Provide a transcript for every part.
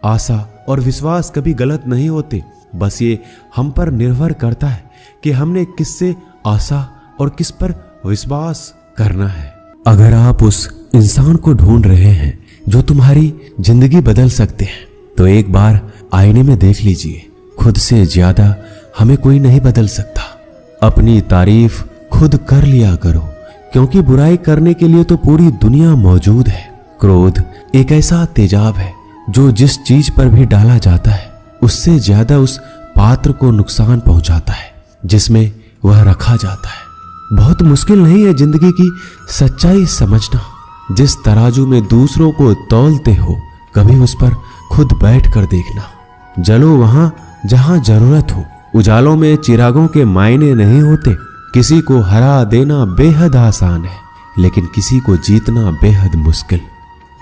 आशा और विश्वास कभी गलत नहीं होते, बस ये हम पर निर्भर करता है कि हमने किससे आशा और किस पर विश्वास करना है। अगर आप उस इंसान को ढूंढ रहे हैं जो तुम्हारी जिंदगी बदल सकते हैं, तो एक बार आईने में देख लीजिए। खुद से ज्यादा हमें कोई नहीं बदल सकता। अपनी तारीफ खुद कर लिया करो, क्योंकि बुराई करने के लिए तो पूरी दुनिया मौजूद है। क्रोध एक ऐसा तेजाब है जो जिस चीज पर भी डाला जाता है उससे ज्यादा उस पात्र को नुकसान पहुंचाता है जिसमें वह रखा जाता है। बहुत मुश्किल नहीं है जिंदगी की सच्चाई समझना। जिस तराजू में दूसरों को तौलते हो, कभी उस पर खुद बैठ कर देखना। जलो वहां जहां जरूरत हो। उजालों में चिरागों के मायने नहीं होते। किसी को हरा देना बेहद आसान है, लेकिन किसी को जीतना बेहद मुश्किल।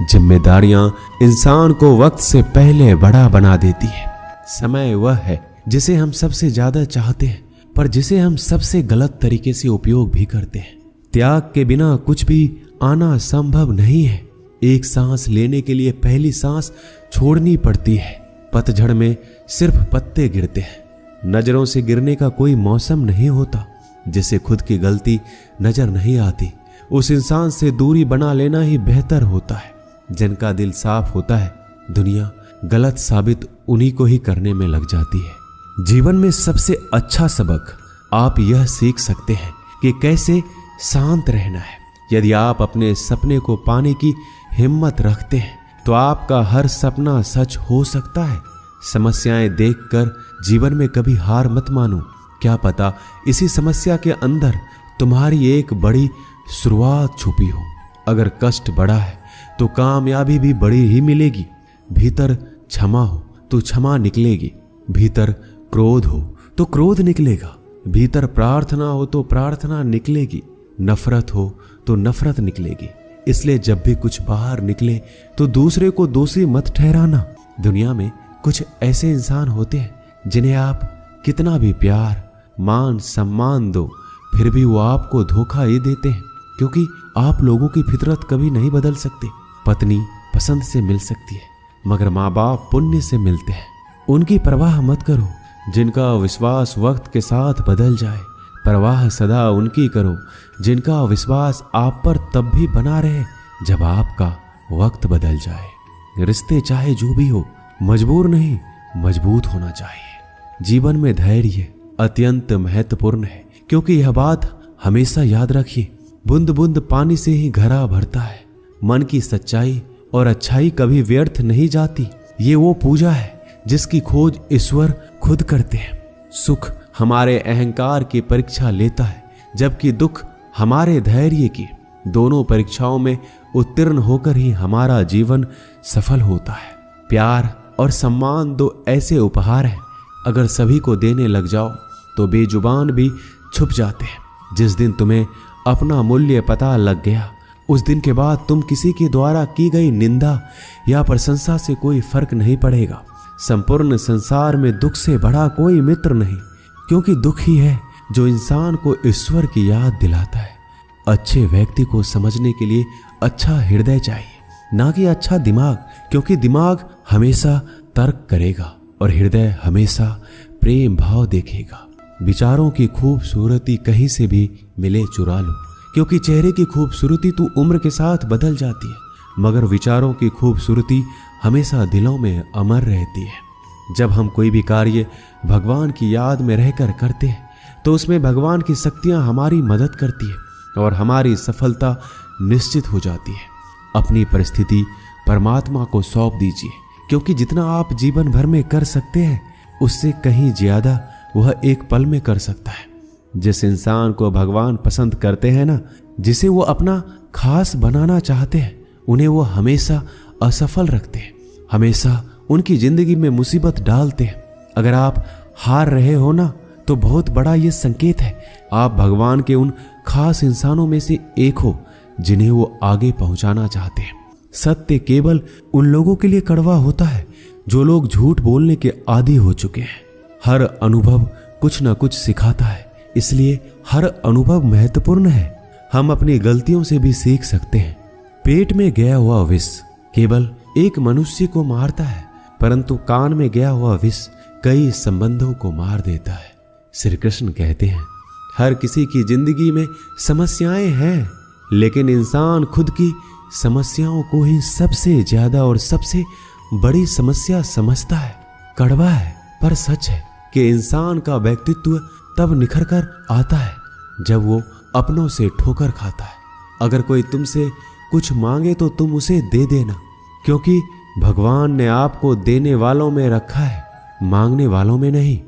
जिम्मेदारियां इंसान को वक्त से पहले बड़ा बना देती है। समय वह है जिसे हम सबसे ज्यादा चाहते हैं, पर जिसे हम सबसे गलत तरीके से उपयोग भी करते हैं। त्याग के बिना कुछ भी आना संभव नहीं है। एक सांस लेने के लिए पहली सांस छोड़नी पड़ती है। पतझड़ में सिर्फ पत्ते गिरते हैं। नजरों से गिरने का कोई मौसम नहीं होता। जिसे खुद की गलती नजर नहीं आती, उस इंसान से दूरी बना लेना ही बेहतर होता है। जिनका दिल साफ होता है, दुनिया गलत साबित उन्हीं को ही करने में लग जाती है। जीवन में सबसे अच्छा सबक आप यह सीख सकते हैं कि कैसे शांत रहना है। यदि आप अपने सपने को पाने की हिम्मत रखते हैं, तो आपका हर सपना सच हो सकता है। समस्याएं देखकर जीवन में कभी हार मत मानो। क्या पता इसी समस्या के अंदर तुम्हारी एक बड़ी शुरुआत छुपी हो। अगर कष्ट बड़ा है तो कामयाबी भी बड़ी ही मिलेगी। भीतर क्षमा हो तो क्षमा निकलेगी। भीतर क्रोध हो तो क्रोध निकलेगा। भीतर प्रार्थना हो तो प्रार्थना निकलेगी। नफरत हो तो नफरत निकलेगी। इसलिए जब भी कुछ बाहर निकले तो दूसरे को दोषी मत ठहराना। दुनिया में कुछ ऐसे इंसान होते हैं जिन्हें आप कितना भी प्यार, मान, सम्मान दो, फिर भी वो आपको धोखा ही देते हैं, क्योंकि आप लोगों की फितरत कभी नहीं बदल सकते। पत्नी पसंद से मिल सकती है, मगर माँ बाप पुण्य से मिलते हैं। उनकी परवाह मत करो जिनका विश्वास वक्त के साथ बदल जाए। परवाह सदा उनकी करो जिनका विश्वास आप पर तब भी बना रहे जब आपका वक्त बदल जाए। रिश्ते चाहे जो भी हो, मजबूर नहीं, मजबूत होना चाहिए। जीवन में धैर्य अत्यंत महत्वपूर्ण है, क्योंकि यह बात हमेशा याद रखिए, बूंद बूंद पानी से ही घड़ा भरता है। मन की सच्चाई और अच्छाई कभी व्यर्थ नहीं जाती। ये वो पूजा है जिसकी खोज ईश्वर खुद करते हैं। सुख हमारे अहंकार की परीक्षा लेता है, जबकि दुख हमारे धैर्य की। दोनों परीक्षाओं में उत्तीर्ण होकर ही हमारा जीवन सफल होता है। प्यार और सम्मान दो ऐसे उपहार हैं, अगर सभी को देने लग जाओ तो बेजुबान भी छुप जाते हैं। जिस दिन तुम्हें अपना मूल्य पता लग गया, उस दिन के बाद तुम किसी के द्वारा की गई निंदा या प्रशंसा से कोई फर्क नहीं पड़ेगा। संपूर्ण संसार में दुख से बड़ा कोई मित्र नहीं, क्योंकि दुख ही है जो इंसान को ईश्वर की याद दिलाता है। अच्छे व्यक्ति को समझने के लिए अच्छा हृदय चाहिए, ना कि अच्छा दिमाग, क्योंकि दिमाग हमेशा तर्क करेगा और हृदय हमेशा प्रेम भाव देखेगा। विचारों की खूबसूरती कहीं से भी मिले चुरा लो, क्योंकि चेहरे की खूबसूरती तो उम्र के साथ बदल जाती है, मगर विचारों की खूबसूरती हमेशा दिलों में अमर रहती है। जब हम कोई भी कार्य भगवान की याद में रहकर करते हैं, तो उसमें भगवान की शक्तियां हमारी मदद करती है और हमारी सफलता निश्चित हो जाती है। अपनी परिस्थिति परमात्मा को सौंप दीजिए, क्योंकि जितना आप जीवन भर में कर सकते हैं, उससे कहीं ज्यादा वह एक पल में कर सकता है। जिस इंसान को भगवान पसंद करते हैं ना, जिसे वो अपना खास बनाना चाहते हैं, उन्हें वो हमेशा असफल रखते हैं, हमेशा उनकी जिंदगी में मुसीबत डालते हैं। अगर आप हार रहे हो ना, तो बहुत बड़ा ये संकेत है, आप भगवान के उन खास इंसानों में से एक हो जिन्हें वो आगे पहुंचाना चाहते हैं। सत्य केवल उन लोगों के लिए कड़वा होता है जो लोग झूठ बोलने के आदी हो चुके हैं। हर अनुभव कुछ ना कुछ सिखाता है, इसलिए हर अनुभव महत्वपूर्ण है। हम अपनी गलतियों से भी सीख सकते हैं। पेट में गया हुआ विष केवल एक मनुष्य को मारता है, परंतु कान में गया हुआ विष कई संबंधों को मार देता है। श्री कृष्ण कहते हैं, हर किसी की जिंदगी में समस्याएं हैं, लेकिन इंसान खुद की समस्याओं को ही सबसे ज्यादा और सबसे बड़ी समस्या समझता है। कड़वा है पर सच है कि इंसान का व्यक्तित्व तब निखर कर आता है जब वो अपनों से ठोकर खाता है। अगर कोई तुमसे कुछ मांगे तो तुम उसे दे देना, क्योंकि भगवान ने आपको देने वालों में रखा है, मांगने वालों में नहीं।